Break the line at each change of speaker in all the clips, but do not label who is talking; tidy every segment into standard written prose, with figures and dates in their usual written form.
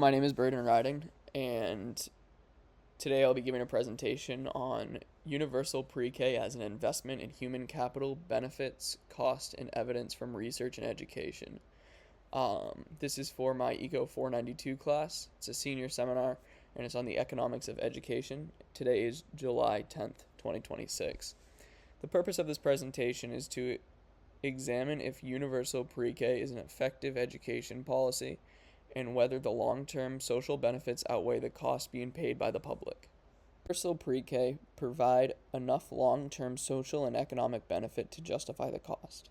My name is Braden Riding, and today I'll be giving a presentation on universal pre-K as an investment in human capital, benefits, cost, and evidence from research and education. This is for my Eco 492 class. It's a senior seminar, and it's on the economics of education. Today is July 10th, 2026. The purpose of this presentation is to examine if universal pre-K is an effective education policy and whether the long-term social benefits outweigh the cost being paid by the public. Universal pre-K provide enough long-term social and economic benefit to justify the cost.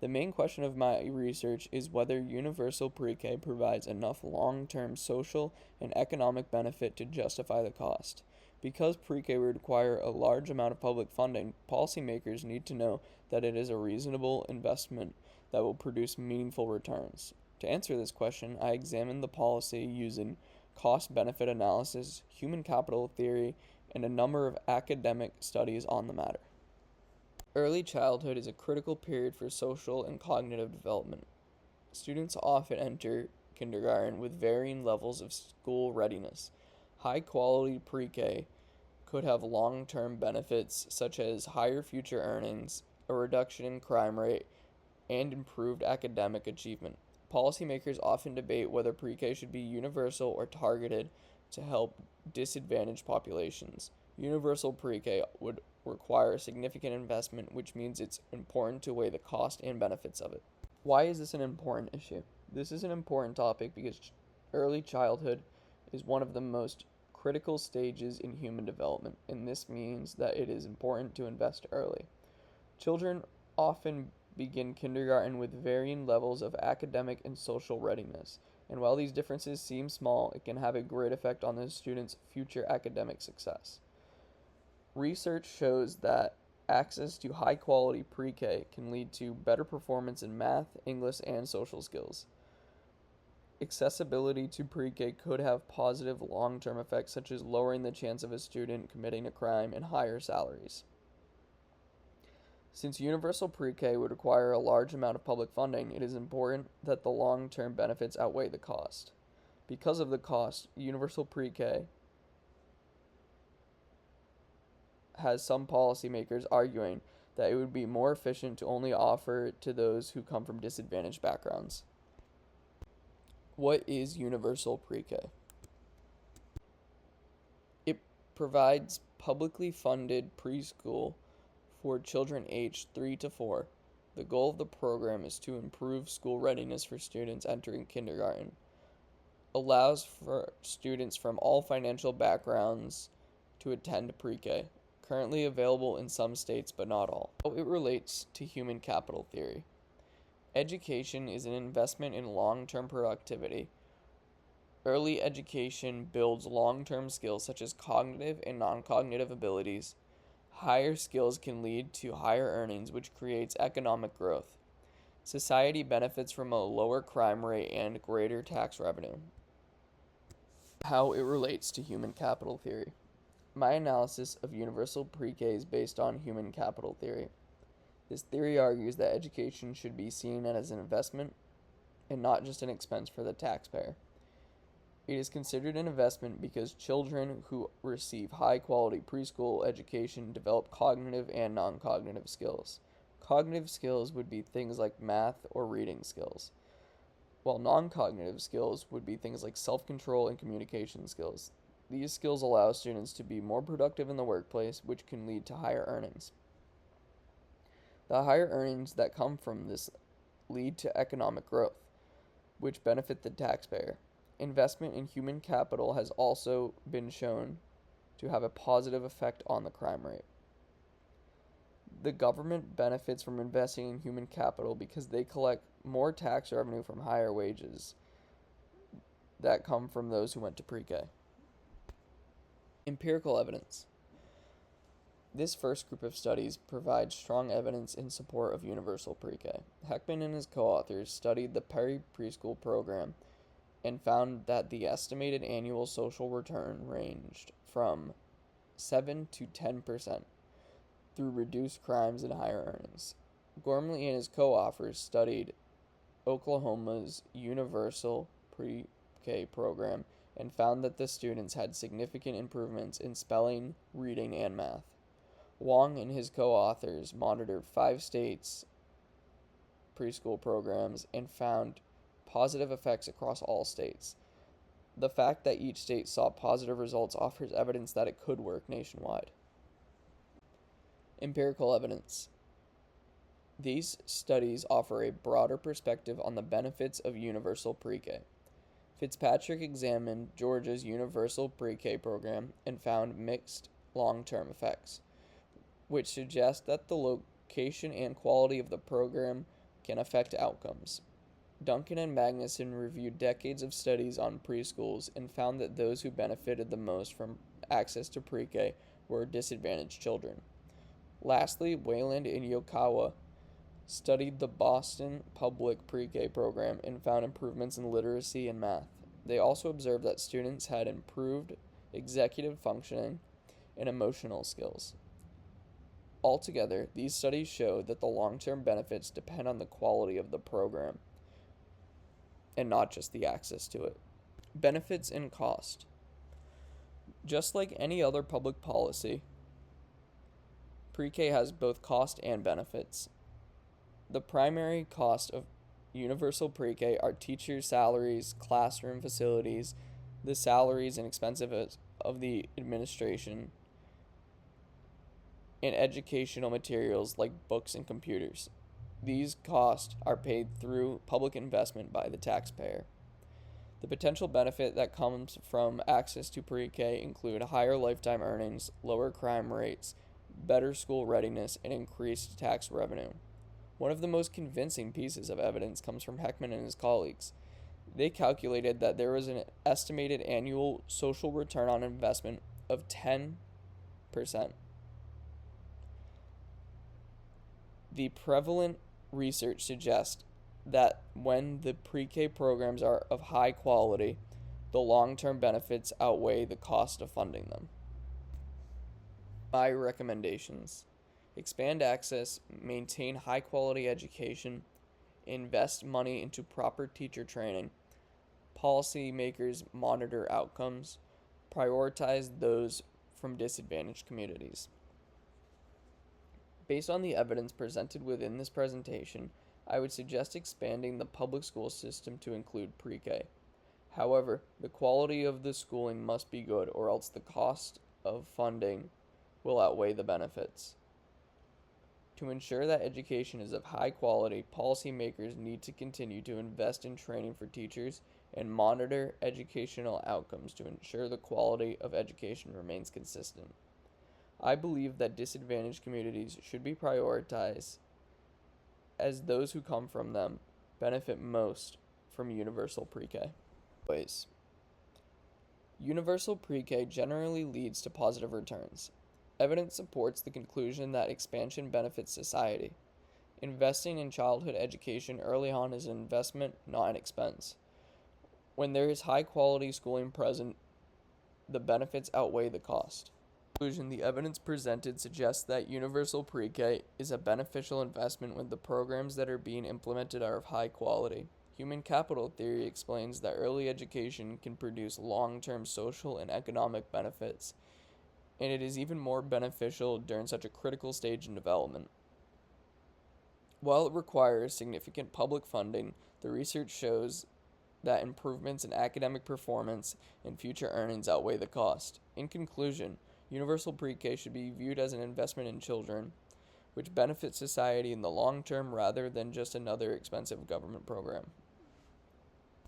The main question of my research is whether universal pre-K provides enough long-term social and economic benefit to justify the cost. Because pre-K would require a large amount of public funding, policymakers need to know that it is a reasonable investment that will produce meaningful returns. To answer this question, I examined the policy using cost-benefit analysis, human capital theory, and a number of academic studies on the matter. Early childhood is a critical period for social and cognitive development. Students often enter kindergarten with varying levels of school readiness. High quality pre K could have long term benefits such as higher future earnings, a reduction in crime rate, and improved academic achievement. Policymakers often debate whether pre K should be universal or targeted to help disadvantaged populations. Universal pre K would require significant investment, which means it's important to weigh the cost and benefits of it. Why is this an important issue? This is an important topic because early childhood is one of the most critical stages in human development, and this means that it is important to invest early. Children often begin kindergarten with varying levels of academic and social readiness, and while these differences seem small, it can have a great effect on the student's future academic success. Research shows that access to high quality pre K can lead to better performance in math, English, and social skills. Accessibility to pre K could have positive long term effects, such as lowering the chance of a student committing a crime and higher salaries. Since universal pre K would require a large amount of public funding, it is important that the long term benefits outweigh the cost. Because of the cost, universal pre K has some policymakers arguing that it would be more efficient to only offer it to those who come from disadvantaged backgrounds. What is universal pre-K? It provides publicly funded preschool for children aged 3 to 4. The goal of the program is to improve school readiness for students entering kindergarten. Allows for students from all financial backgrounds to attend pre-K. Currently available in some states but not all. How it relates to human capital theory. Education is an investment in long-term productivity. Early education builds long-term skills such as cognitive and non-cognitive abilities. Higher skills can lead to higher earnings, which creates economic growth. Society benefits from a lower crime rate and greater tax revenue. How it relates to human capital theory. My analysis of universal pre-K is based on human capital theory. This theory argues that education should be seen as an investment and not just an expense for the taxpayer. It is considered an investment because children who receive high-quality preschool education develop cognitive and non-cognitive skills. Cognitive skills would be things like math or reading skills, while non-cognitive skills would be things like self-control and communication skills. These skills allow students to be more productive in the workplace, which can lead to higher earnings. The higher earnings that come from this lead to economic growth, which benefit the taxpayer. Investment in human capital has also been shown to have a positive effect on the crime rate. The government benefits from investing in human capital because they collect more tax revenue from higher wages that come from those who went to pre-K. Empirical evidence. This first group of studies provides strong evidence in support of universal pre-K. Heckman and his co-authors studied the preschool program and found that the estimated annual social return ranged from 7 to 10% through reduced crimes and higher earnings. Gormley and his co-authors studied Oklahoma's universal pre-K program and found that the students had significant improvements in spelling, reading, and math. Wong and his co-authors monitored 5 states' preschool programs and found positive effects across all states. The fact that each state saw positive results offers evidence that it could work nationwide. Empirical evidence. These studies offer a broader perspective on the benefits of universal pre-K. Fitzpatrick examined Georgia's universal pre-K program and found mixed long-term effects, which suggest that the location and quality of the program can affect outcomes. Duncan and Magnuson reviewed decades of studies on preschools and found that those who benefited the most from access to pre-K were disadvantaged children. Lastly, Wayland and Yokawa studied the Boston public pre-K program and found improvements in literacy and math. They also observed that students had improved executive functioning and emotional skills. Altogether, these studies show that the long-term benefits depend on the quality of the program and not just the access to it. Benefits and cost. Just like any other public policy, pre-K has both cost and benefits. The primary cost of universal pre-K are teachers' salaries, classroom facilities, the salaries and expenses of the administration, and educational materials like books and computers. These costs are paid through public investment by the taxpayer. The potential benefit that comes from access to pre-K include higher lifetime earnings, lower crime rates, better school readiness, and increased tax revenue. One of the most convincing pieces of evidence comes from Heckman and his colleagues. They calculated that there was an estimated annual social return on investment of 10%. The prevalent research suggests that when the pre-K programs are of high quality, the long-term benefits outweigh the cost of funding them. My recommendations: expand access, maintain high-quality education, invest money into proper teacher training, policymakers monitor outcomes, prioritize those from disadvantaged communities. Based on the evidence presented within this presentation, I would suggest expanding the public school system to include pre-K. However, the quality of the schooling must be good, or else the cost of funding will outweigh the benefits. To ensure that education is of high quality, policymakers need to continue to invest in training for teachers and monitor educational outcomes to ensure the quality of education remains consistent. I believe that disadvantaged communities should be prioritized, as those who come from them benefit most from universal pre-K. Ways. Universal pre-K generally leads to positive returns. Evidence supports the conclusion that expansion benefits society. Investing in childhood education early on is an investment, not an expense. When there is high quality schooling present, the benefits outweigh the cost. In conclusion, the evidence presented suggests that universal pre-K is a beneficial investment when the programs that are being implemented are of high quality. Human capital theory explains that early education can produce long-term social and economic benefits, and it is even more beneficial during such a critical stage in development. While it requires significant public funding, the research shows that improvements in academic performance and future earnings outweigh the cost. In conclusion, universal pre-K should be viewed as an investment in children, which benefits society in the long term rather than just another expensive government program.